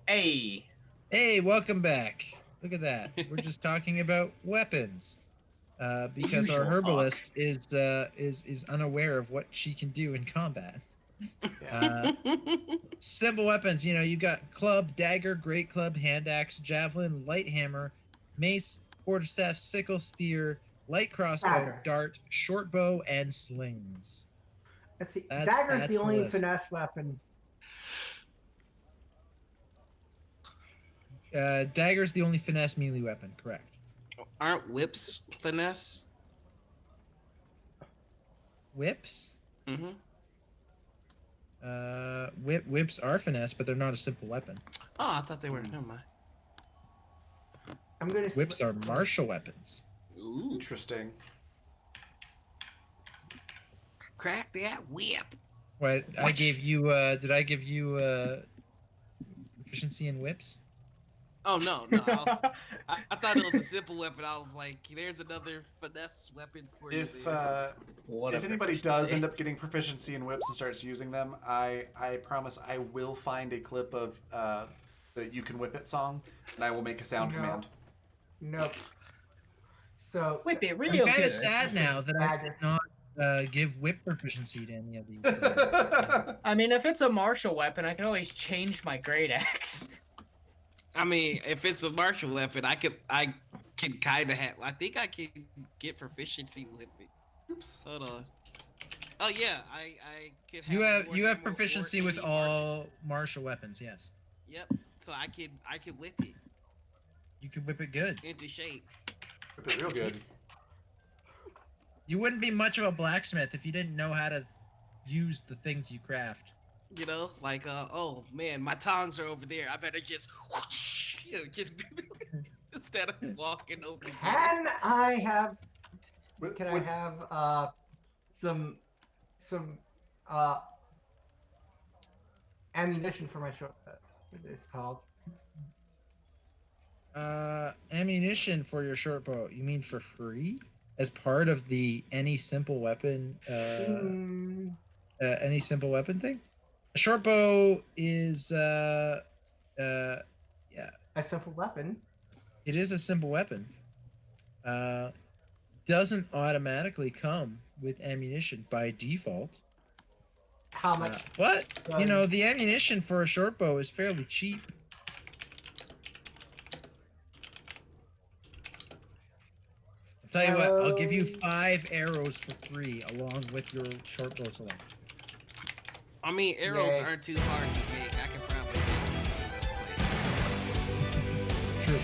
Hey. Hey, welcome back. Look at that. We're just talking about weapons. The Because our usual talk. herbalist is unaware of what she can do in combat. Yeah. Uh, Simple weapons, you got club, dagger, great club, hand axe, javelin, light hammer, mace, quarterstaff, sickle, spear, light crossbow, Dagger. dart, short bow, and slings. Let's see. That's Dagger's the that's the only list. finesse weapon. Dagger's the only finesse melee weapon, correct? Aren't whips finesse? Whips? Mm-hmm. Whips are finesse, but they're not a simple weapon. Oh, I thought they were. Never mind. I'm gonna. Whips are martial weapons. Ooh. Interesting. Crack that whip. What I gave you? Did I give you proficiency in whips? Oh no. I thought it was a simple weapon. I was like, there's another finesse weapon for you. If What if a anybody proficiency. does end up getting proficiency in whips and starts using them, I promise I will find a clip of the "You Can Whip It" song, and I will make a sound No. command. Nope. So Whip it I'm real kind good. of sad now that I did Dagger. not give whip proficiency to any of these. I mean, if it's a martial weapon, I can always change my great axe. I mean, if it's a martial weapon, I can kind of have. I think I can get proficiency with it. Oops. Hold on. Oh yeah, I can have. You have Warhammer proficiency 4E with martial. all martial weapons. Yes, Yep. So I can whip it you can whip it good. into shape. Whip it real good. You wouldn't be much of a blacksmith if you didn't know how to use the things you craft. You know, like oh man, my tongs are over there. I better just whoosh, just instead of walking over. the Can I have? With- Can I with- have some uh ammunition for my short? What it's called? Ammunition for your short bow. You mean for free? As part of the any simple weapon any simple weapon thing? A short bow is yeah, A simple weapon. it is a simple weapon. Doesn't automatically come with ammunition by default. How much? But the ammunition for a short bow is fairly cheap. I'll tell you what, I'll give you 5 arrows for free along with your short bow selection. I mean, arrows Yay. aren't too hard to make. I can probably make True.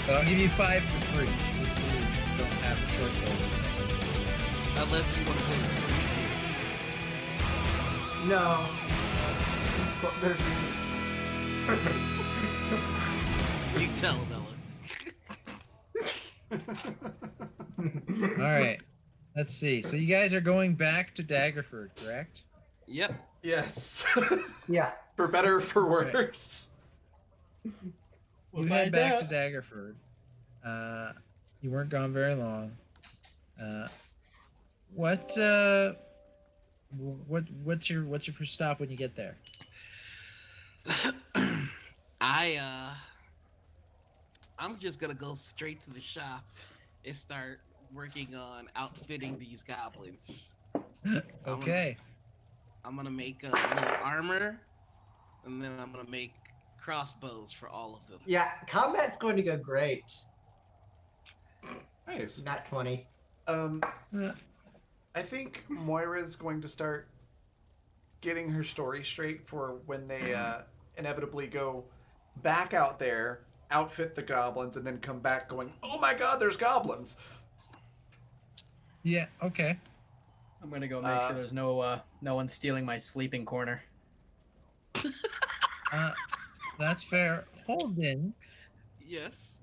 But I'll give you 5 for free. Let's see if you don't have a short bow. unless you want to play with No. free. You tell Bella. All right. Let's see. So you guys are going back to Daggerford, correct? Yep. Yes. Yeah. For better or for worse. We'll You head find back out. to Daggerford. You weren't gone very long. What's your first stop when you get there? I'm just gonna go straight to the shop and start working on outfitting these goblins. Okay. I'm gonna make a little armor, and then I'm gonna make crossbows for all of them. Yeah. Combat's going to go great. Nice. Not 20. Uh, I think Moira's going to start getting her story straight for when they inevitably go back out there, outfit the goblins, and then come back going, "Oh my God, there's goblins!" yeah. Okay. I'm gonna go make sure there's no one stealing my sleeping corner. That's fair. Holden. Yes.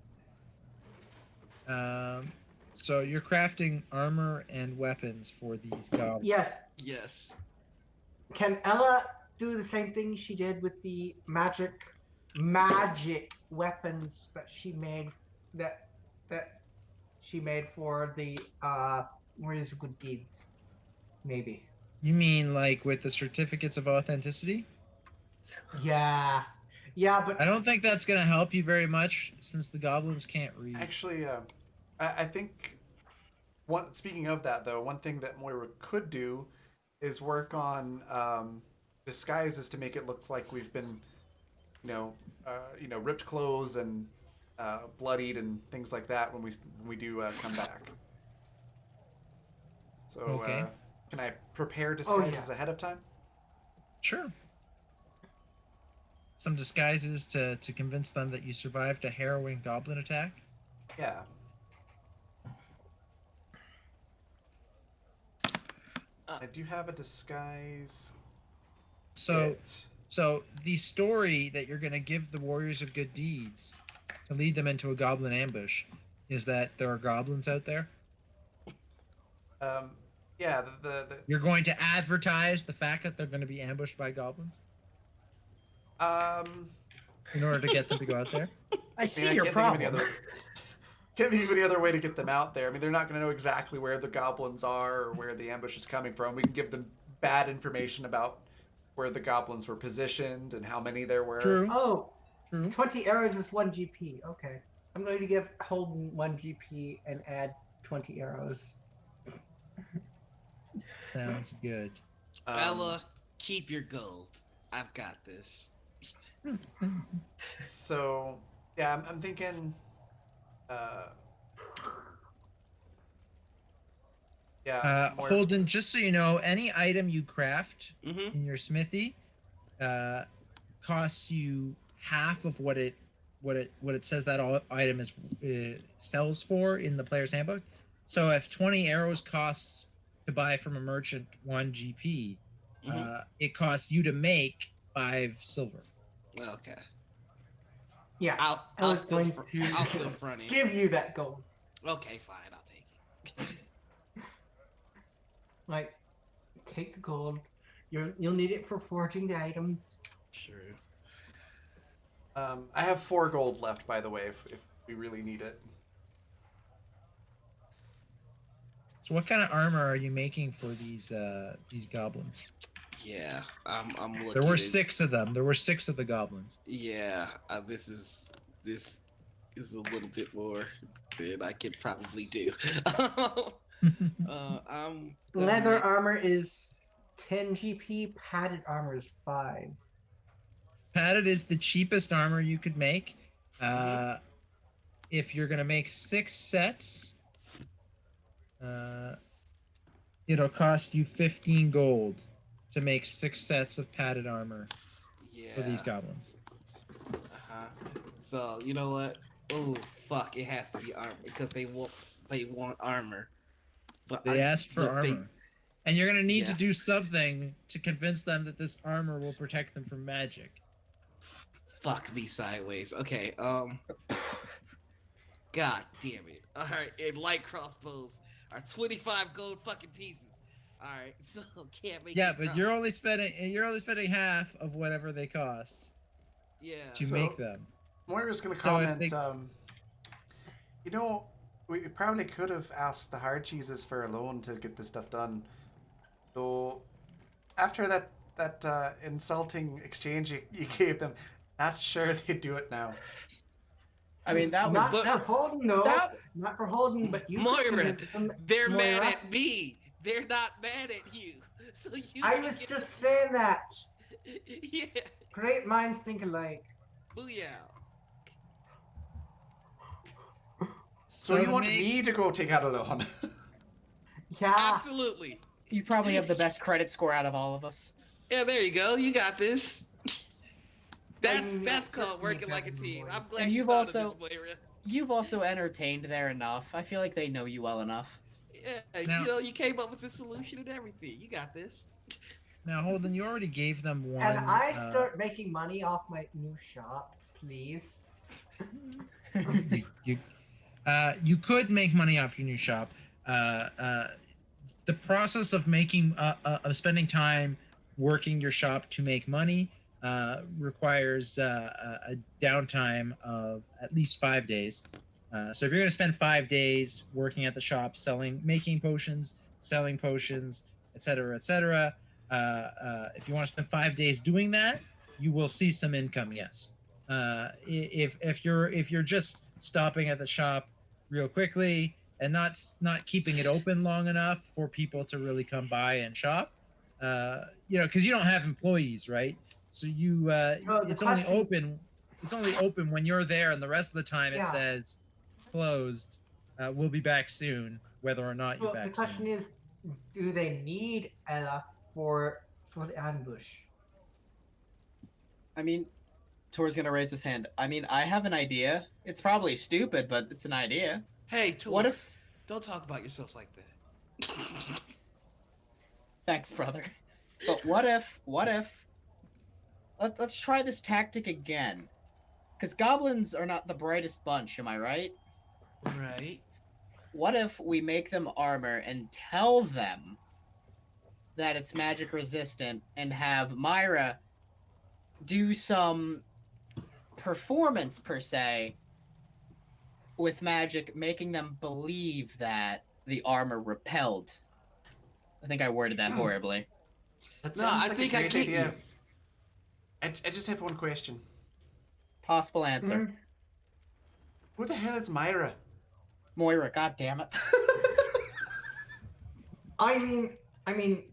So you're crafting armor and weapons for these goblins. Yes. Yes. Can Ella do the same thing she did with the magic weapons that she made that she made for the Warriors of Good Deeds? Maybe. You mean like with the certificates of authenticity? Yeah. Yeah, but I don't think that's gonna help you very much since the goblins can't read. Actually, I think speaking of that though, one thing that Moira could do is work on disguises to make it look like we've been, ripped clothes and bloodied and things like that when we do come back. So, Okay. can I prepare Oh, disguises yeah. ahead of time? Sure. Some disguises to convince them that you survived a harrowing goblin attack. Yeah. I do have a disguise. So, kit. so the story that you're gonna give the warriors of good deeds to lead them into a goblin ambush is that there are goblins out there. Um, yeah, the You're going to advertise the fact that they're going to be ambushed by goblins in order to get them to go out there. I see I your can't think of any problem. can't think of any other way to get them out there. I mean, they're not going to know exactly where the goblins are or where the ambush is coming from. We can give them bad information about where the goblins were positioned and how many there were. True. oh, True. 20 arrows is 1 GP. Okay. I'm going to give Holden 1 GP and add 20 arrows. Sounds good. Bella, keep your gold. I've got this. So, yeah, I'm thinking. Moira- Holden, just so you know, any item you craft Mm-hmm. in your smithy costs you half of what it says that all item is sells for in the player's handbook. So if 20 arrows costs to buy from a merchant 1 GP, it costs you to make 5 silver. Okay. Yeah. I'll was still going fr- to I'll still front it. give you that gold. Okay, fine. I'll take it. Like, take the gold. You'll need it for forging the items. Sure. I have 4 gold left, by the way, if we really need it. So what kind of armor are you making for these goblins? Yeah, I'm looking. There were at- 6 of them. There were 6 of the goblins. Yeah, this is a little bit more than I could probably do. I'm gonna Leather make- armor is 10 GP. Padded armor is 5. Padded is the cheapest armor you could make. If you're gonna make 6 sets, it'll cost you 15 gold to make 6 sets of padded armor for these goblins. So you know what? Oh fuck! It has to be armor because they want armor. But They asked for armor. And you're gonna need to Yes. do something to convince them that this armor will protect them from magic. Fuck me sideways. Okay. God damn it. All right. And light crossbows are 25 gold fucking pieces. All right. So can't make. Yeah, it but cross- you're only spending half of whatever they cost Yeah. to So- make them. Moira's going to So if comment, we probably could have asked the hard cheeses for a loan to get this stuff done. So, after that insulting exchange you gave them, not sure they'd do it now. I mean, that was Not Look- for Holden, no. that- Not for Holden, but you. could Moira, convince them- They're mad Moira, at me. They're not mad at you. So you. I can was get- just saying that. Yeah. Great minds think alike. Booyah. So you to want make- me to go take out a loan? Yeah. Absolutely. you probably have the best credit score out of all of us. Yeah, there you go. You got this. That's mean, that's certainly called working like a got team. more. I'm glad And you you've thought also- of this, Moira. You've also entertained there enough. I feel like they know you well enough. Yeah, Now- you came up with the solution and everything. You got this. Now, Holden, you already gave them one. And I start making money off my new shop, please. You could make money off your new shop. The process of spending time working your shop to make money requires a downtime of at least 5 days. So if you're going to spend 5 days working at the shop, making potions, selling potions, etc., etc., if you want to spend 5 days doing that, you will see some income. Yes. If you're just stopping at the shop real quickly and not keeping it open long enough for people to really come by and shop, because you don't have employees, right? So So the it's only question- open. It's only open when you're there, and the rest of the time it Yeah. says closed. We'll be back soon, whether or not you're So the back question soon. is, do they need Ella for the ambush? I mean, Tor's gonna raise his hand. I mean, I have an idea. It's probably stupid, but it's an idea. Hey, Tor, What if? don't talk about yourself like that. Thanks, brother. But what if? Let's try this tactic again. Because goblins are not the brightest bunch, am I right? Right. What if we make them armor and tell them that it's magic resistant and have Myra do some performance per se with magic, making them believe that the armor repelled. I think I worded that horribly. That No, sounds I like think a I great get idea. you. I just have one question. Possible answer. Mhm. Who the hell is Myra? Moira, god damn it. I mean,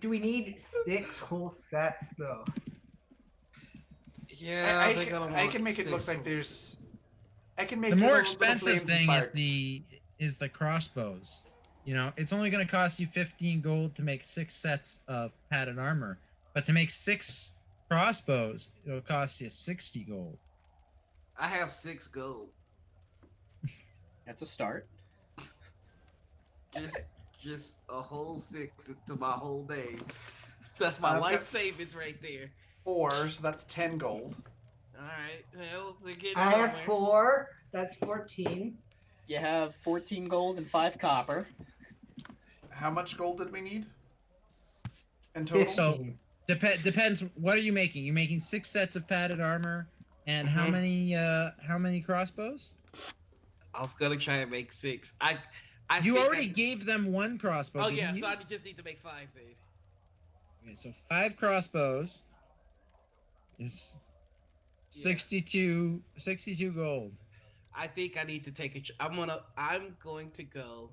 do we need 6 whole sets though? Yeah, I they're can, gonna I want can make it look 6 like of- there's. I can make The little- more little expensive flames and thing is sparks. the crossbows. It's only going to cost you 15 gold to make 6 sets of padded armor, but to make 6 crossbows, it'll cost you 60 gold. I have 6 gold. That's a start. Just a whole 6 into my whole day. That's my I've life got savings right there. 4, so that's 10 gold. All right, well, we're getting I somewhere. have 4. That's 14. You have 14 gold and 5 copper. How much gold did we need? In total? 15. Depends. What are you making? You making 6 sets of padded armor, and how many crossbows? I was gonna try and make 6. I You think already gave them 1 crossbow. Oh didn't yeah, you? so I just need to make 5 then. Okay, so 5 crossbows is 62 gold. I think I need to take a. I'm going to go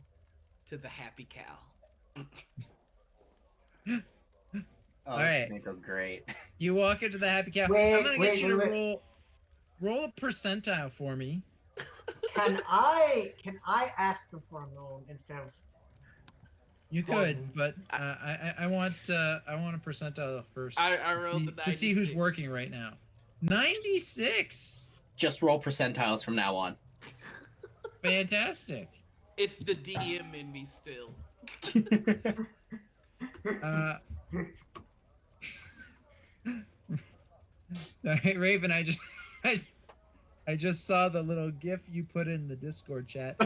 to the Happy Cow. Oh, All this right. is gonna go great. You walk into the Happy Cow. Wait, I'm gonna get wait, you to wait. roll a percentile for me. Can I ask them for a loan instead of You Gordon. could, but I want a percentile first I rolled the to see who's 96. working right now. 96. Just roll percentiles from now on. Fantastic. It's the DM in me still. Uh, sorry, Raven. I just saw the little GIF you put in the Discord chat.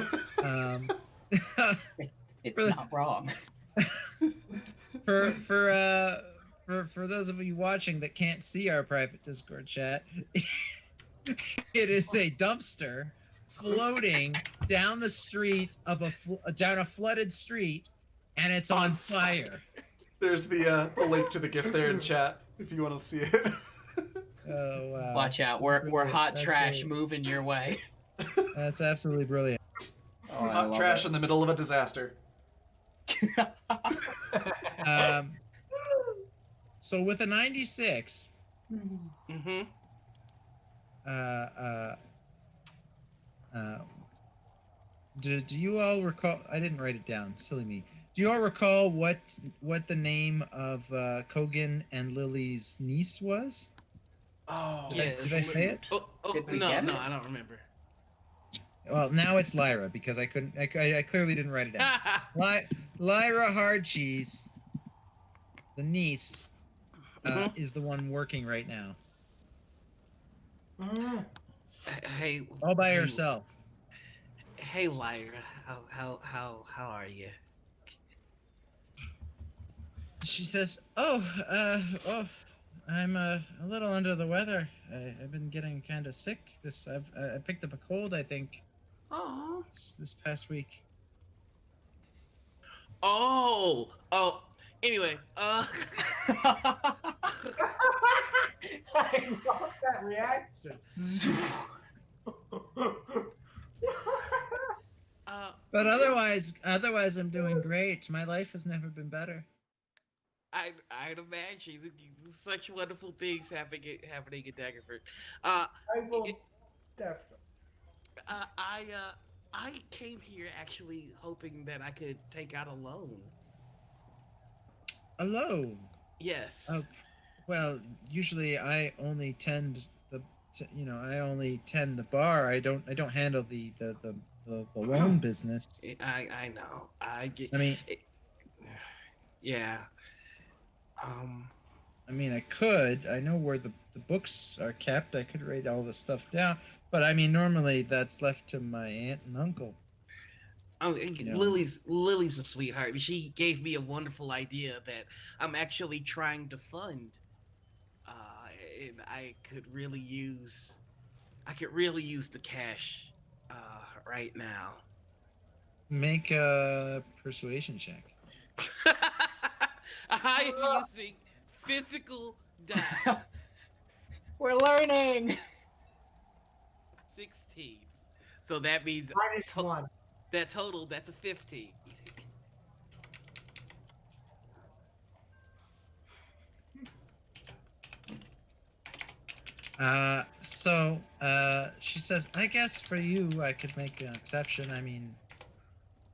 It's For the- not wrong. for those of you watching that can't see our private Discord chat, it is a dumpster floating down the street of down a flooded street, and it's on fire. There's the link to the GIF there in chat if you want to see it. Oh wow! Watch out, we're Brilliant. hot That's trash great. moving your way. That's absolutely brilliant. Oh, I Hot love trash it. in the middle of a disaster. So with a 96, Mm-hmm. do you all recall? I didn't write it down. Silly me. Do you all recall what the name of Kogan and Lily's niece was? Oh, Did I say it? Oh, Did we no, get it? I don't remember. Well, now it's Lyra because I couldn't. I clearly didn't write it down. Lyra Hardcheese, the niece, is the one working right now, Mm. Hey, all by hey, herself. Hey, Lyra, how are you? She says, "Oh, I'm a little under the weather. I've been getting kind of sick. I picked up a cold, I think, Oh. this past week." Oh. Anyway, I love that reaction. But otherwise, I'm doing great. My life has never been better. I'd imagine such wonderful things happening in Daggerford. Uh, I will it, definitely. uh, I uh, I came here actually hoping that I could take out a loan. Alone. Yes. Uh, well, usually I only tend I only tend the bar. I don't handle the loan business. I know. I get. I mean, It, yeah. Um. I mean, I could. I know where the books are kept. I could write all the stuff down. But I mean, normally that's left to my aunt and uncle. Oh, You know, Lily's a sweetheart. She gave me a wonderful idea that I'm actually trying to fund, uh, and I could really use the cash, right now. make a persuasion check. I am using physical die. We're learning. 16. So that means to- -1. that total, that's a 15. She says, I guess for you, I could make an exception. I mean,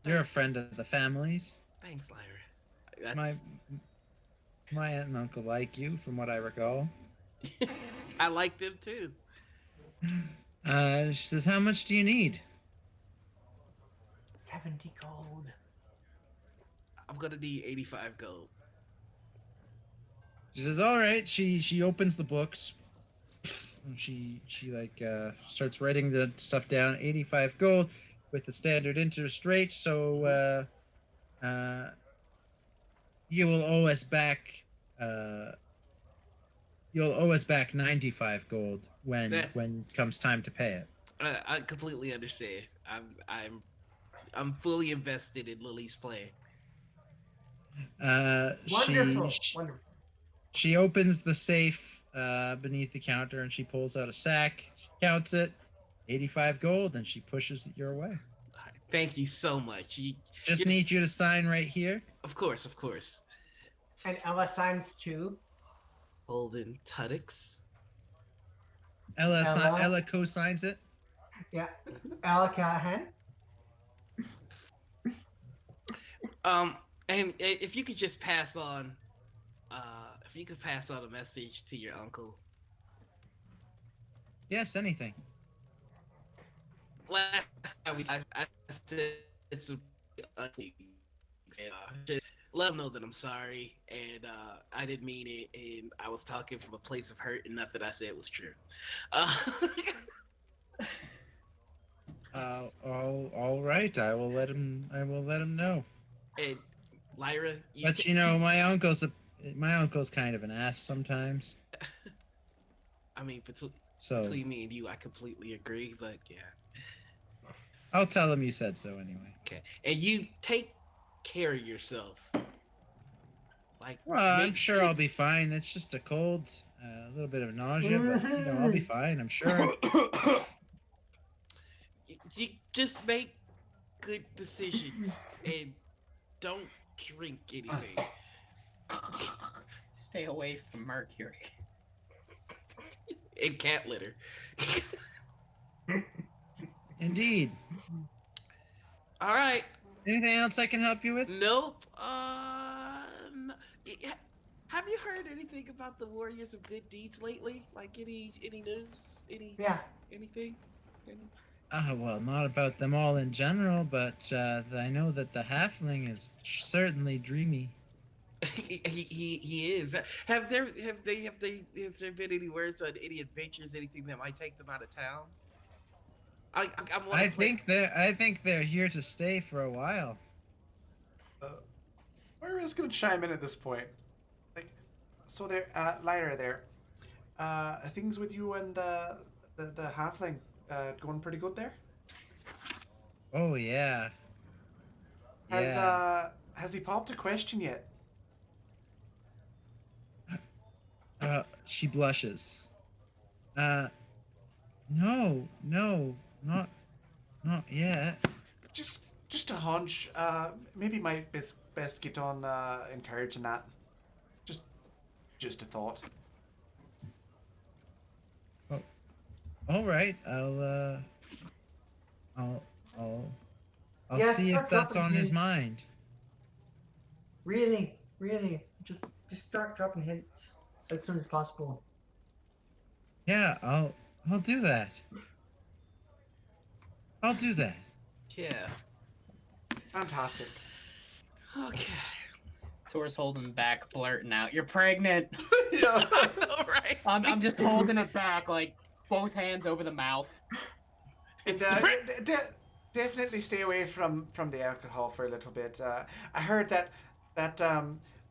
you're a friend of the family's. Thanks, Lyra. My That's my aunt and uncle like you, from what I recall. I like them too. She says, how much do you need? 70 gold. I'm gonna need 85 gold. She says, all right. She opens the books. And she starts writing the stuff down. 85 gold with the standard interest rate. So you will owe us back. Uh, you'll owe us back 95 gold That's when it comes time to pay it. I completely understand. I'm fully invested in Lily's plan. Wonderful. She Wonderful. she opens the safe beneath the counter and she pulls out a sack. She counts it, 85 gold, and she pushes it your way. Thank you so much. Just need you to sign right here. Of course, of course. And Ella signs too. Holden Tuddix. Ella co-signs it. Yeah. Ella Callahan. And if you could just pass on, if you could pass on a message to your uncle. Yes, anything. Last time I said it's a just let him know that I'm sorry and I didn't mean it and I was talking from a place of hurt and nothing I said was true. All right. I will let him know. And Lyra, But my uncle's kind of an ass sometimes. I mean, So between me and you, I completely agree. But yeah, I'll tell him you said so anyway. okay. And you take care of yourself. Like, Well, I'm make sure I'll be good- fine. It's just a cold, a little bit of nausea, but I'll be fine. I'm sure. You just make good decisions and don't drink anything. Stay away from Mercury. And cat litter. Indeed. All right. Anything else I can help you with? Nope. Have you heard anything about the Warriors of Good Deeds lately? Like any news? Yeah. Anything? Well, not about them all in general, but I know that the halfling is certainly dreamy. he is. Has there been any words on any adventures, anything that might take them out of town? I think they're here to stay for a while. Moira's gonna chime in at this point. Like, so there, Lyra, there. Are things with you and the halfling going pretty good there? Oh yeah. Has he popped a question yet? She blushes. No, not yet. Just a hunch. Maybe might best get on encouraging that. Just just a thought. Oh, all right. I'll I'll I'll Yeah, see if start that's dropping on his hints. mind. Really, just start dropping hints as soon as possible. Yeah, I'll do that. I'll do that. Yeah. Fantastic. Okay. Tor's holding back, blurting out, "You're pregnant." Yeah. All right. I'm just holding it back, like both hands over the mouth. And definitely stay away from the alcohol for a little bit. I heard that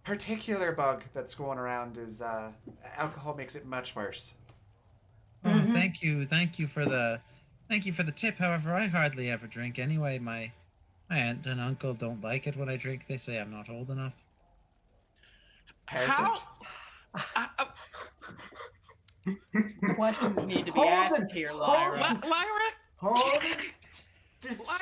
particular bug that's going around is alcohol makes it much worse. Oh, Mhm. thank you for the tip. However, I hardly ever drink anyway. My aunt and uncle don't like it when I drink. They say I'm not old enough. Perfect. Questions need to be Hold asked it, here, hold Lyra. it. Lyra. Hold it. Just Lyra.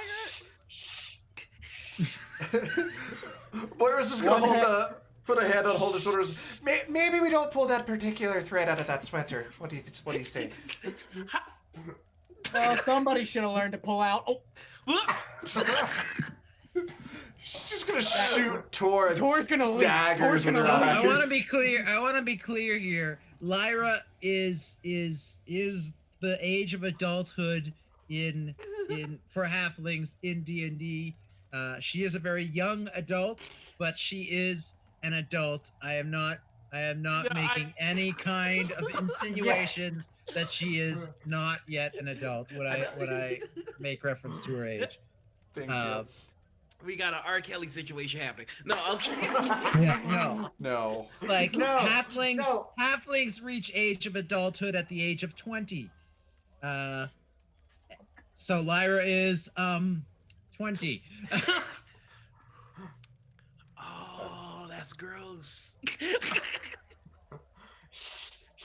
Moira's just gonna One put a hand on Holder's shoulders. Maybe we don't pull that particular thread out of that sweater. What do you say? Well, somebody should have learned to pull out. Oh, She's just gonna shoot toward Tor's gonna leave. daggers Tor's with gonna her leave. eyes. I want to be clear. I want to be clear here. Lyra is the age of adulthood in for halflings in D&D. She is a very young adult, but she is an adult. I am not No, making any kind of insinuations that she is not yet an adult when I make reference to her age. Thank you. We got an R. Kelly situation happening. No, okay. Yeah, no. No. Like No, halflings no. halflings reach age of adulthood at the age of 20. So Lyra is 20. Oh, that's gross.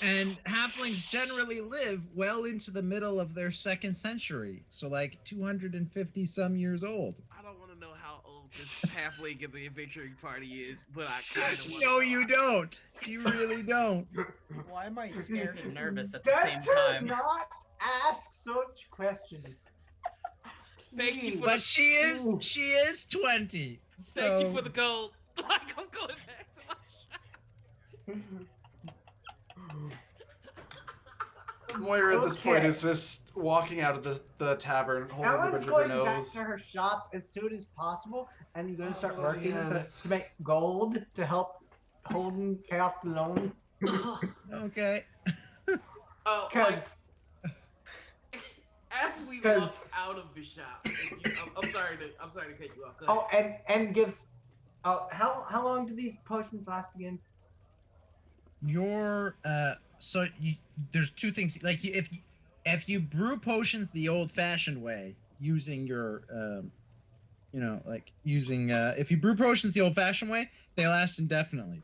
And halflings generally live well into the middle of their second century. So like 250 some years old. I don't want to know how old this halfling in the adventuring party is, but I kind of want. No, you don't. You really don't. Why am I scared and nervous at the Better same time? not ask such questions. Thank you for But she is 20. So Thank you for the gold. Like I'm going back to my shop. Moira at this point Okay. is just walking out of the tavern, holding the Ellen's bridge of her going back nose. to her shop as soon as possible, and going to start Oh, working yes. to make gold to help Holden pay off the loan. okay. Oh, like, Because as we Cause- walk out of the shop, I'm sorry to cut you off. Go ahead. and gives. How long do these potions last again? Your there's two things. Like if you brew potions the old-fashioned way using your if you brew potions the old-fashioned way, they last indefinitely.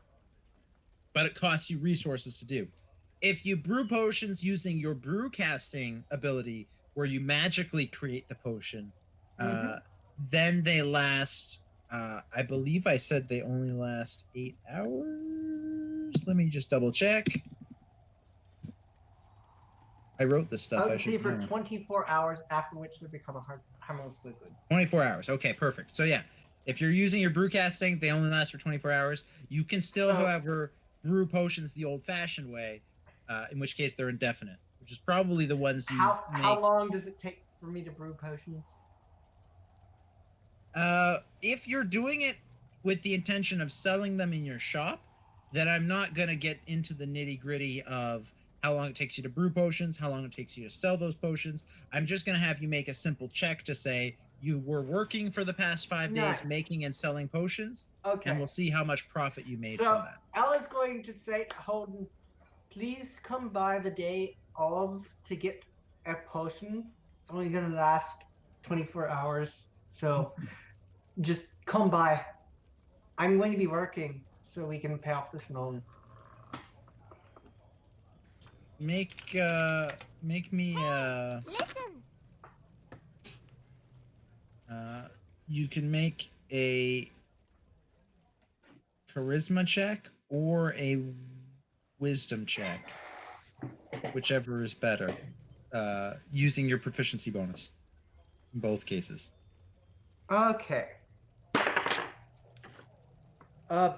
But it costs you resources to do. If you brew potions using your brew casting ability, where you magically create the potion, then they last. I believe I said they only last 8 hours. Let me just double check. I wrote this stuff. I I would say should for know. 24 hours, after which they become a harmless liquid. 24 hours. Okay, perfect. So yeah, if you're using your brew casting, they only last for 24 hours. You can still, however, brew potions the old-fashioned way, in which case they're indefinite, which is probably the ones you make. How long does it take for me to brew potions? If you're doing it with the intention of selling them in your shop, then I'm not going to get into the nitty-gritty of how long it takes you to brew potions, how long it takes you to sell those potions. I'm just going to have you make a simple check to say you were working for the past 5 days Nice. making and selling potions, Okay. and we'll see how much profit you made So from that. Ella's going to say, Holden, please come by the day of to get a potion. It's only going to last 24 hours. So just come by. I'm going to be working so we can pay off this loan. Make make me Listen. you can make a charisma check or a wisdom check, whichever is better, using your proficiency bonus in both cases. Okay. Uh.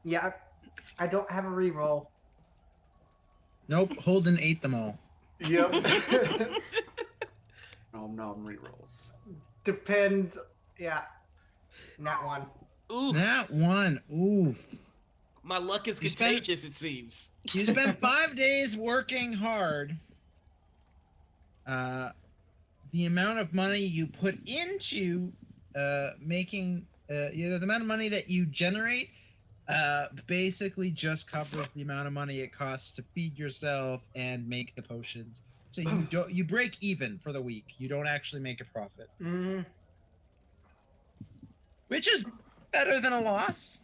Yeah, I don't have a reroll. Nope, Holden ate them all. Yep. Nom nom rerolls. Depends. Yeah. Not one. Ooh, That one, oof. my luck is You spent- contagious. It seems. You spent 5 days working hard. The amount of money you put into making the amount of money that you generate basically just covers the amount of money it costs to feed yourself and make the potions. So you break even for the week. You don't actually make a profit, which is better than a loss.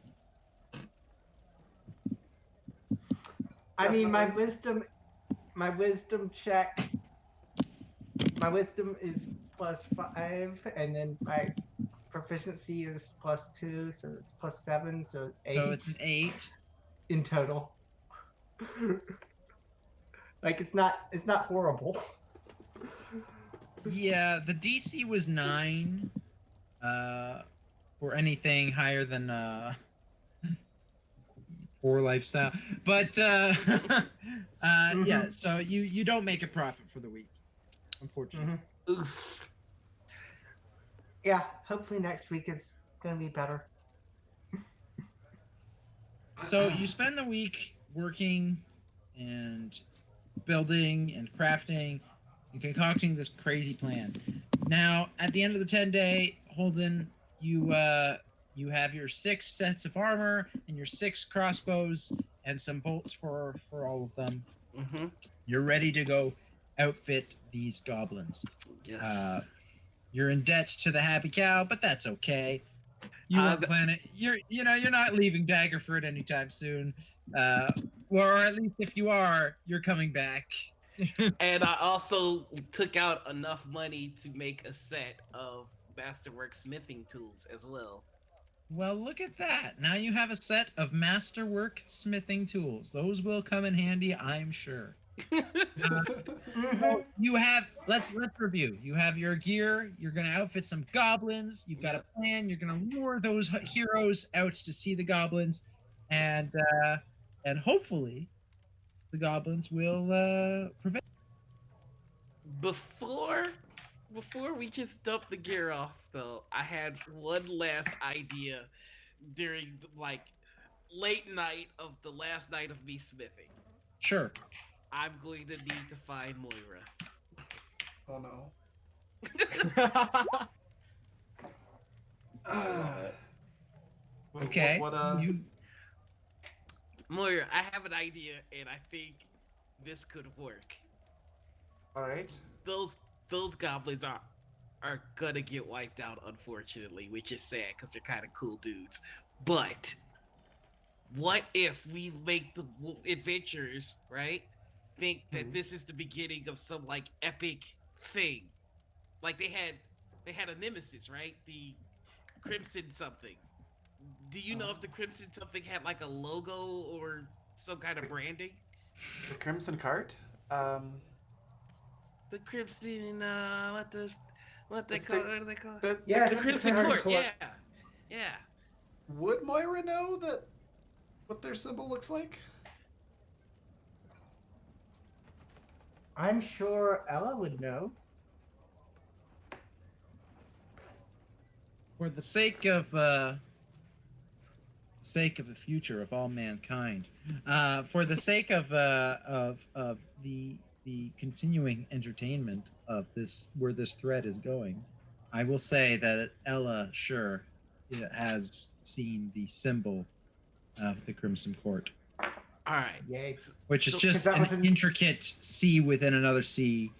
I mean, my Definitely. wisdom check. My wisdom is +5, and then my proficiency is +2, so it's +7, so 8 So it's an 8. in total. Like it's not horrible. Yeah, the DC was 9. For anything higher than poor lifestyle, but yeah. So you don't make a profit for the week, unfortunately. Oof. Yeah, hopefully next week is gonna be better. So you spend the week working and building and crafting and concocting this crazy plan. Now, at the end of the 10-day, Holden, you have your 6 sets of armor and your 6 crossbows and some bolts for all of them. Mm-hmm. You're ready to go outfit these goblins. Yes. You're in debt to the Happy Cow, but that's okay. You weren't planning. You're not leaving Daggerford anytime soon. Or at least if you are, you're coming back. And I also took out enough money to make a set of masterwork smithing tools as well. Well, look at that. Now you have a set of masterwork smithing tools. Those will come in handy, I'm sure. You have let's review. You have your gear. You're gonna outfit some goblins. You've got a plan. You're gonna lure those heroes out to see the goblins, and hopefully, the goblins will prevail. Before we just dump the gear off, though, I had one last idea during like late night of the last night of me smithing. Sure. I'm going to need to find Moira. Oh no. Okay. Moira, I have an idea, and I think this could work. All right. Those goblins are gonna get wiped out, unfortunately, which is sad because they're kind of cool dudes. But what if we make the adventurers, right, think that this is the beginning of some like epic thing? Like they had a nemesis, right? The Crimson something. Do you know if the Crimson something had like a logo or some kind of branding? The Crimson Cart? The Crimson, what they It's call the- what do they call it? The Yeah, The Crimson Cart. Court, yeah. Would Moira know that what their symbol looks like? I'm sure Ella would know. For the sake of the future of all mankind, for the sake of the continuing entertainment of this, where this thread is going, I will say that Ella sure has seen the symbol of the Crimson Court, All right. Yay. which is So- just 'Cause that an was an- intricate C within another C,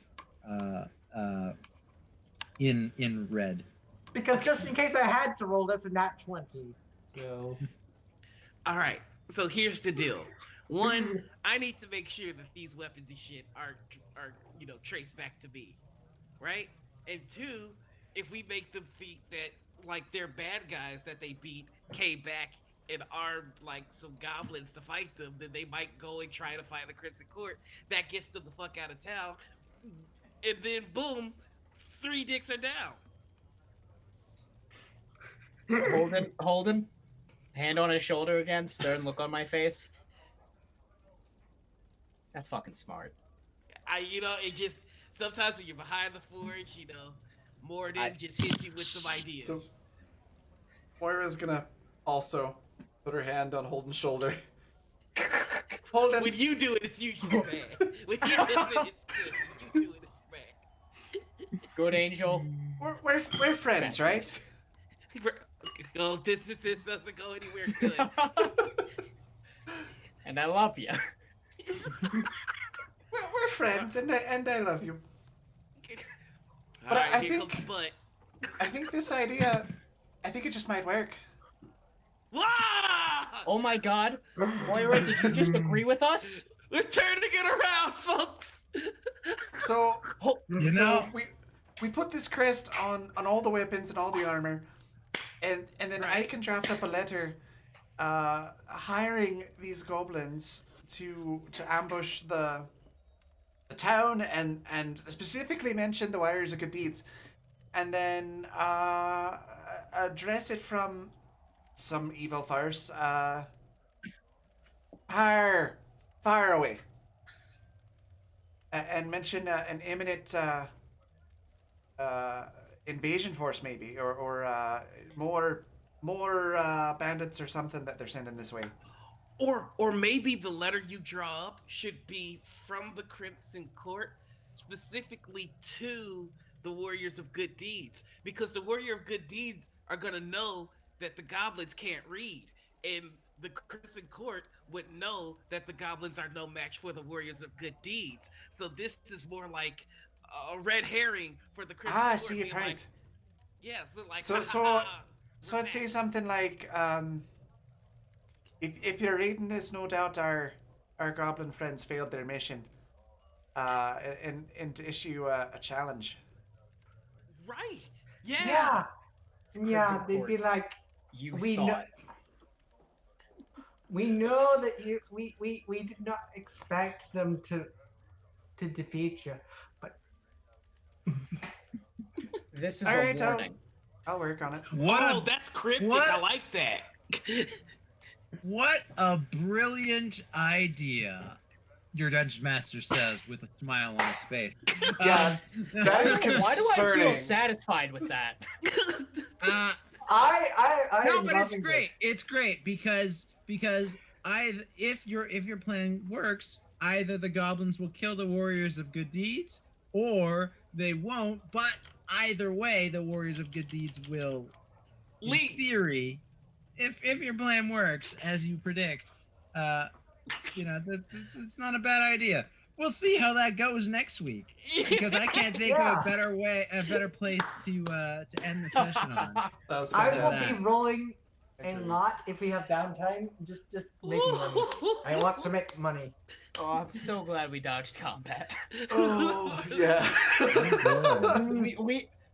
in red. Because just in case I had to roll, that's a nat 20. So All right. So here's the deal. One, I need to make sure that these weapons and shit are traced back to me, right? And two, if we make them think that like they're bad guys that they beat came back and armed like some goblins to fight them, then they might go and try to find the Crimson Court. That gets them the fuck out of town, and then boom, 3 dicks are down. Holden, hand on his shoulder again, stern look on my face. That's fucking smart. It just sometimes when you're behind the forge, Morden just hits you with some ideas. So Moira's gonna also put her hand on Holden's shoulder. Holden. When you do it, it's usually bad. When he does it, it's good. When you do it, it's bad. Good Angel. We're friends, right? Oh, this doesn't go anywhere good. And I love you. We're friends, and I love you. But Alright, I here think comes the butt. I think this idea, I think it just might work. Wah! Oh my god. Moira, did you just agree with us? We're turning it around, folks. So You so know, we put this crest on all the weapons and all the armor, and then I Right. can draft up a letter, hiring these goblins to ambush the town and specifically mention the Warriors of Good Deeds, and then address it from some evil farce far away, and mention an imminent invasion force maybe, or more bandits or something that they're sending this way. Or maybe the letter you draw up should be from the Crimson Court, specifically to the Warriors of Good Deeds, because the Warrior of Good Deeds are gonna know that the goblins can't read, and the Crimson Court would know that the goblins are no match for the Warriors of Good Deeds. So this is more like a red herring for the Crimson Court. I see your being like, point. yeah, so like So I'd say something like, if you're reading this, no doubt our goblin friends failed their mission, and to issue a challenge. right. Yeah. Yeah, Crimson they'd be Court. like, You we know, thought. we know that we did not expect them to defeat you, but This is All a right, warning. I'll work on it. Oh, that's cryptic. what? I like that. what a brilliant idea! Your dungeon master says with a smile on his face. Yeah, that is Why do I concerning. feel satisfied with that? I No, am but it's loving great. It's great because if your plan works, either the goblins will kill the Warriors of Good Deeds, or they won't. But either way, the Warriors of Good Deeds will, in Leave. theory, if your plan works as you predict, it's not a bad idea. We'll see how that goes next week, because I can't think Yeah. of a better place to end the session on. That was I will fantastic. be rolling a Agreed. lot if we have downtime. Just making money. I want to make money. Oh, I'm so glad we dodged combat. Oh yeah.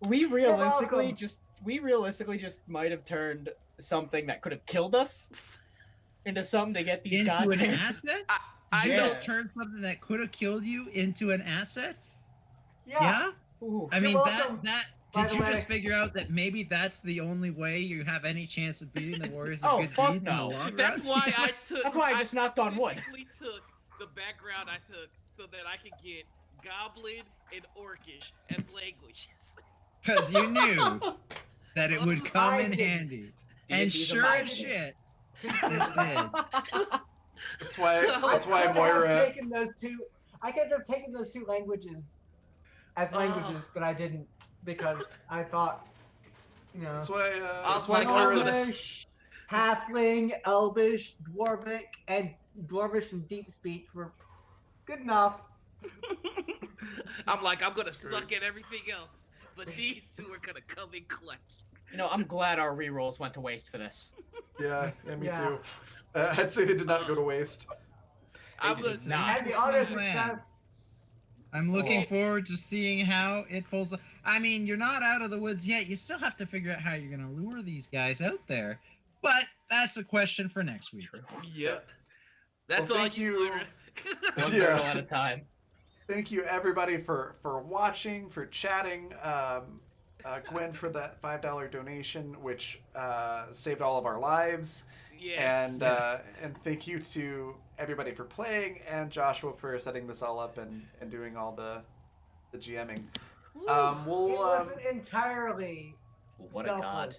we realistically welcome. just might have turned something that could have killed us into something to get these Into an goddamn. asset? I Did you Yeah. just turn something that could have killed you into an asset? Yeah. Ooh. I mean, You're that welcome. that By did the you way. just figure out that maybe that's the only way you have any chance of beating the Warriors of Oh, Good fuck Deeds no. in the long That's run? why I took. That's why I just knocked on wood. specifically took the background I took so that I could get Goblin and Orcish as languages. Because you knew that it would come I in did. handy. And D&D the sure mind. as shit, it did. That's why I could Moira. have taken those two. I could have taken those two languages as languages, but I didn't because I thought, That's why. I That's was why like, I'm gonna- Moira's. Elvish, Halfling, Elvish, Dwarvish, and Deep Speech were good enough. I'm gonna suck at everything else, but these two are gonna come in clutch. I'm glad our rerolls went to waste for this. Yeah, me Yeah. too. I'd say they did not go to waste. I'm gonna It's not. And the interesting honor plan. success. I'm looking Oh. forward to seeing how it pulls. I mean, you're not out of the woods yet. You still have to figure out how you're going to lure these guys out there. But that's a question for next week. True. Yep. That's Well, all thank you, you. Moira. One Yeah. turtle at a time. Thank you everybody for watching, for chatting. Gwen for that $5 donation, which saved all of our lives. Yes. And thank you to everybody for playing, and Joshua for setting this all up and doing all the GMing. Woo. It We'll wasn't entirely What a god.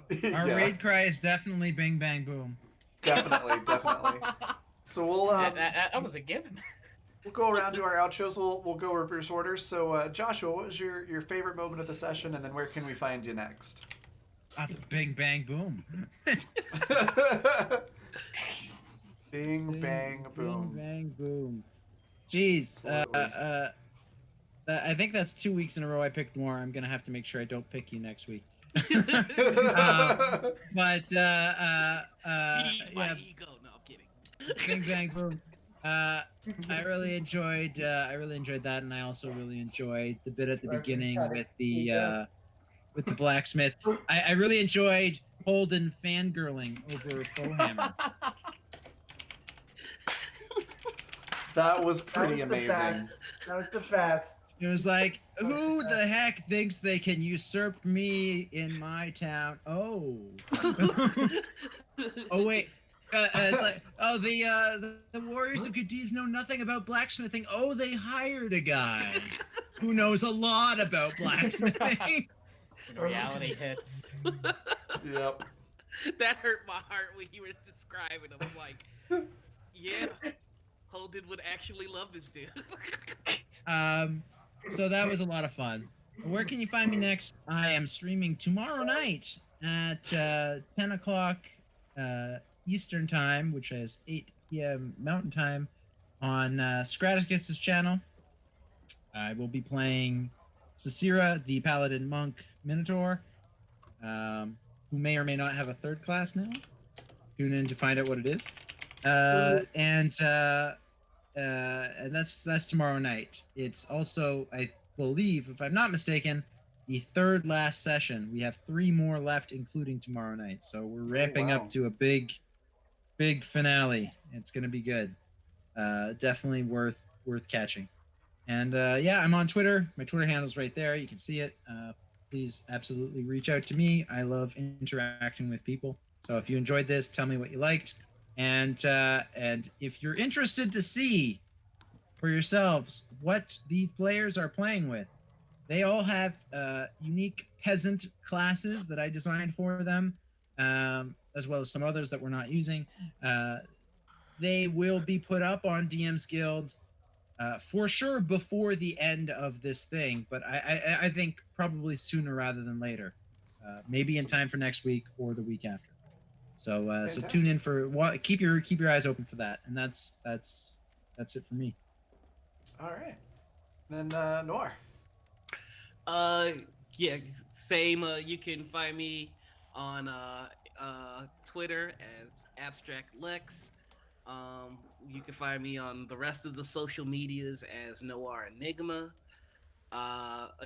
selfless. Our yeah, raid cry is definitely bing bang boom. definitely. So we'll that was a given. we'll go around to our outros. We'll go reverse order. So Joshua, what was your favorite moment of the session, and then where can we find you next? Bing bang boom. Bing bang boom. Bing bang boom. Jeez. Absolutely. I think that's 2 weeks in a row I picked Noir. I'm gonna have to make sure I don't pick you next week. Feed But my yeah, ego. No, I'm kidding. bing bang boom. I really enjoyed that, and I also really enjoyed the bit at the beginning with the blacksmith. I really enjoyed Holden fangirling over Fohammer. That was That pretty was the amazing. best. That was the best. It was like, who the heck thinks they can usurp me in my town? Oh. Oh wait. It's like, oh, the warriors of Cadiz know nothing about blacksmithing. Oh, they hired a guy who knows a lot about blacksmithing. When reality hits. Yep. That hurt my heart when you were describing him. I'm like, yeah, Holden would actually love this dude. So that was a lot of fun. Where can you find me next? I am streaming tomorrow night at 10 o'clock Eastern time, which is 8 p.m. Mountain time, on Scraticus's channel. I will be playing Sasira, the Paladin Monk Minotaur, who may or may not have a third class now. Tune in to find out what it is. And that's tomorrow night. It's also, I believe, if I'm not mistaken, the third last session. We have 3 more left, including tomorrow night. So we're ramping wow. up to a big finale. It's gonna be good. Definitely worth catching. And yeah, I'm on Twitter. My Twitter handle's right there. You can see it. Please absolutely reach out to me. I love interacting with people. So if you enjoyed this, tell me what you liked. And if you're interested to see for yourselves what these players are playing with, they all have unique peasant classes that I designed for them, as well as some others that we're not using. They will be put up on DM's Guild for sure before the end of this thing, but I think probably sooner rather than later. Maybe in time for next week or the week after. So so tune in for keep your eyes open for that, and that's it for me. All right. Then Noir. Yeah, same. You can find me on Twitter as Abstract Lex. You can find me on the rest of the social medias as Noir Enigma.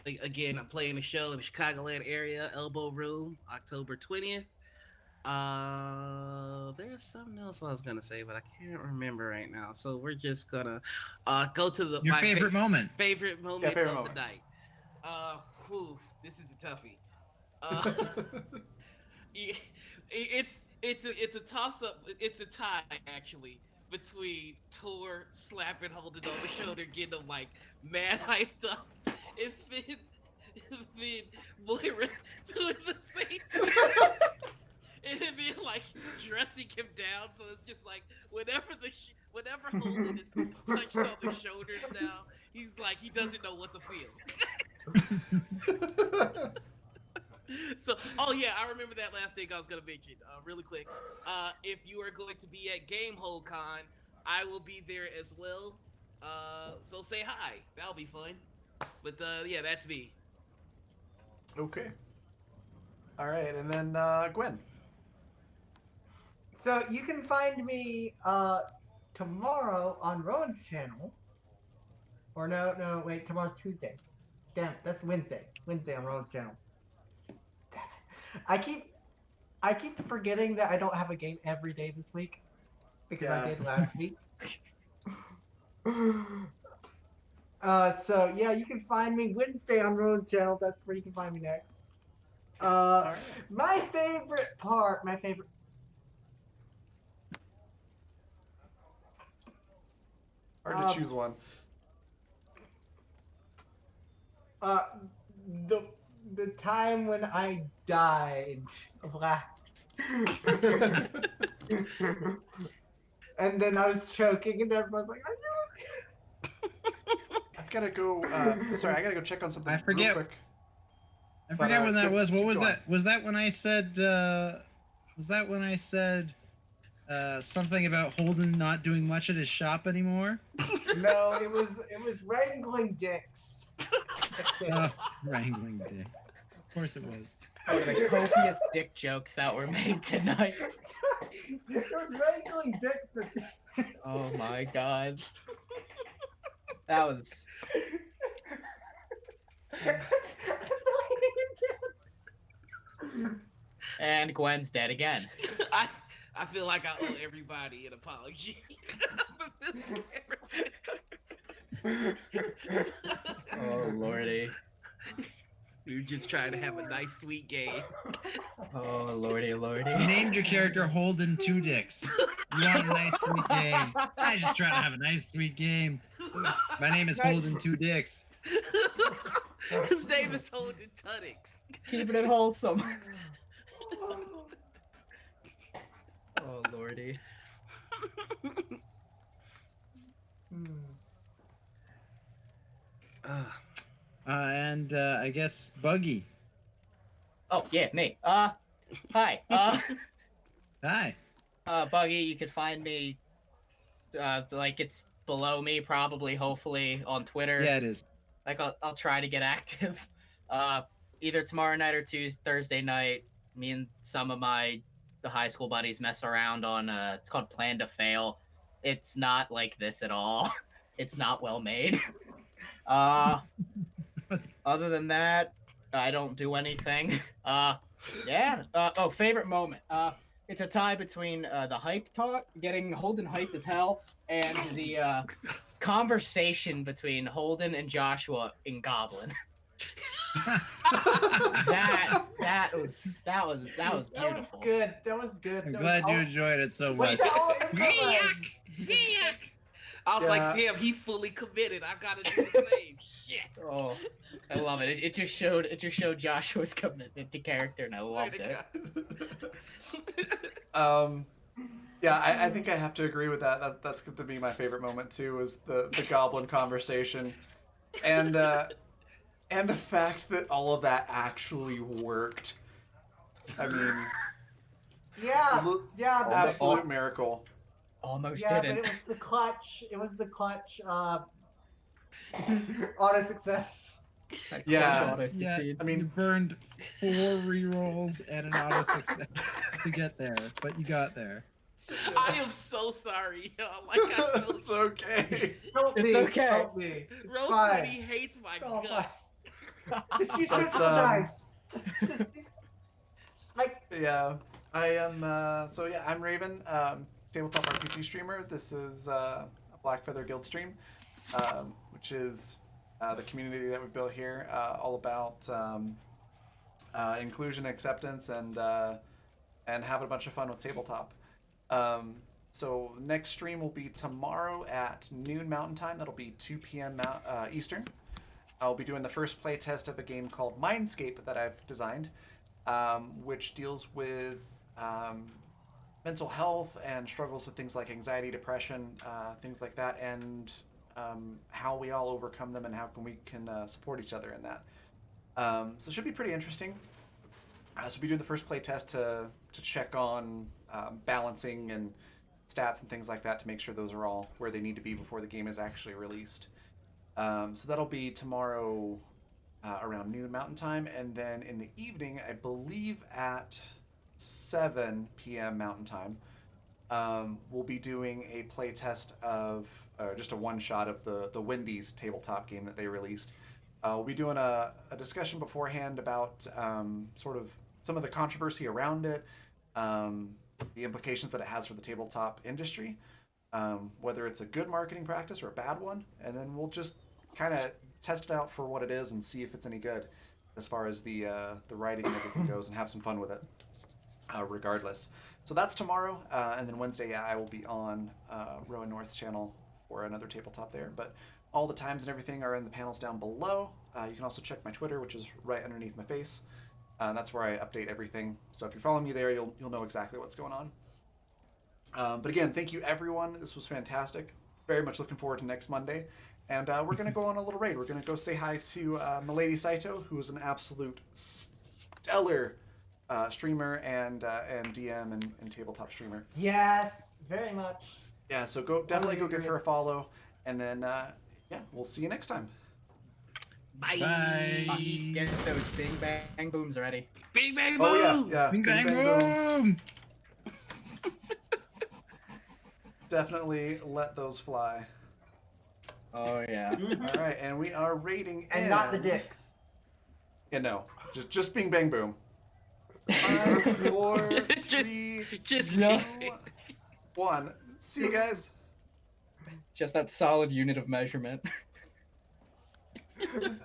Again, I'm playing a show in the Chicagoland area, Elbow Room, October 20th. There's something else I was gonna say, but I can't remember right now. So we're just gonna go to Your favorite moment. Favorite moment favorite of moment. the night. This is a toughie. It's a toss up. It's a tie actually between Tor slapping Holden on the shoulder, getting him like mad hyped up, and then Moira doing the same. And it being like dressing him down, so it's just like whenever Holden is touched on the shoulders now, he's like he doesn't know what to feel. So, oh yeah, I remember that last thing I was gonna mention. Really quick, if you are going to be at Gamehole Con, I will be there as well. So say hi. That'll be fun. But yeah, that's me. Okay. All right, and then Gwen. So you can find me tomorrow on Rowan's channel. Or no, wait, tomorrow's Tuesday. Damn, that's Wednesday. Wednesday on Rowan's channel. Damn it. I keep forgetting that I don't have a game every day this week because I Yeah. did last week. So yeah, you can find me Wednesday on Rowan's channel. That's where you can find me next. All right. My favorite part, Hard to Um, choose one. uh, the the time when I died of laughter. And then I was choking, and everyone's like, I've got to go. Sorry, I got to go check on something I forget- real quick. I But, forget when that keep- was. What keep was going. that? Was that when I said? Was that when I said something about Holden not doing much at his shop anymore? No, it was wrangling dicks. Wrangling dick. Of course it was. Oh, the copious dick jokes that were made tonight. It was wrangling dicks that. Oh my god. That was. And Gwen's dead again. I feel like I owe everybody an apology. For this character. Oh lordy. We were just trying to have a nice, sweet game. Oh lordy, lordy. You named your character Holden Two Dicks. You want a nice sweet game. I just try to have a nice sweet game. My name is Holden Two Dicks. His name is Holden Tunnix. Keeping it wholesome. Oh lordy. And I guess Buggy. Oh yeah, me. Hi. Hi. Buggy, you can find me. Like it's below me, probably, hopefully, on Twitter. Yeah, it is. Like I'll try to get active. Either tomorrow night or Thursday night. Me and some of the high school buddies mess around on it's called Plan to Fail. It's not like this at all. It's not well made. Other than that, I don't do anything. Yeah. Oh, favorite moment. It's a tie between the hype talk, getting Holden hype as hell, and the conversation between Holden and Joshua in Goblin. that was beautiful. That was good. That was good. I'm That glad was you enjoyed it so Was much. that all of it? I was Yeah. like, damn, he fully committed. I gotta do the same. Shit. Oh, I love it. It just showed Joshua's commitment to character, and I loved it. Yeah, I think I have to agree with that. That's going to be my favorite moment too. Was the goblin conversation, and the fact that all of that actually worked. I mean, Yeah, yeah, but absolute miracle. Almost yeah, but didn't. it was the clutch. It was the clutch. Auto success. That Yeah. clutch auto Yeah, succeed. I mean, you burned 4 rerolls and an auto success to get there, but you got there. I am so sorry, y'all. Like I told It's okay. Help It's me. okay. Help me. Roll Fine. 20 hates my Oh, guts. Just use Let's, critical dice. Just like Yeah, I am. So yeah, I'm Raven, tabletop RPG streamer. This is a Black Feather Guild stream, which is the community that we built here, all about inclusion, acceptance, and having a bunch of fun with tabletop. So next stream will be tomorrow at noon Mountain Time. That'll be 2 p.m. Eastern. I'll be doing the first play test of a game called Mindscape that I've designed, which deals with mental health and struggles with things like anxiety, depression, things like that, and how we all overcome them and how we can support each other in that. So it should be pretty interesting. So we do the first play test to check on balancing and stats and things like that to make sure those are all where they need to be before the game is actually released. So that'll be tomorrow around noon Mountain Time, and then in the evening, I believe at 7 p.m. Mountain Time, we'll be doing a play test of just a one shot of the Wendy's tabletop game that they released. We'll be doing a discussion beforehand about sort of some of the controversy around it, the implications that it has for the tabletop industry, whether it's a good marketing practice or a bad one, and then we'll just kind of test it out for what it is and see if it's any good as far as the writing and everything goes, and have some fun with it regardless. So that's tomorrow, and then Wednesday I will be on Rowan North's channel for another tabletop there. But all the times and everything are in the panels down below. You can also check my Twitter, which is right underneath my face. That's where I update everything. So if you're following me there, you'll know exactly what's going on. But again, thank you everyone. This was fantastic. Very much looking forward to next Monday. And we're going to go on a little raid. We're going to go say hi to Milady Saito, who is an absolute stellar streamer and DM and tabletop streamer. Yes, very much. Yeah, so definitely go give her a follow. And then, yeah, we'll see you next time. Bye. Bye. Get those bing bang booms ready. Bing bang boom. Oh, yeah. Bing bang boom! Definitely let those fly. Oh yeah. All right, and we are rating And in... not the dicks. Yeah, no. Just bing bang boom. 5, 4, 3, Just 2, 1. See you guys. Just that solid unit of measurement.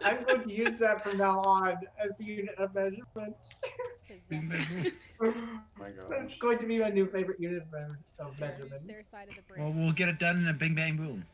I'm going to use that from now on as a unit of measurement. Bing bang boom. My That's gosh. going to be my new favorite unit of measurement. Their side of the brain. Well, we'll get it done in a bing bang boom.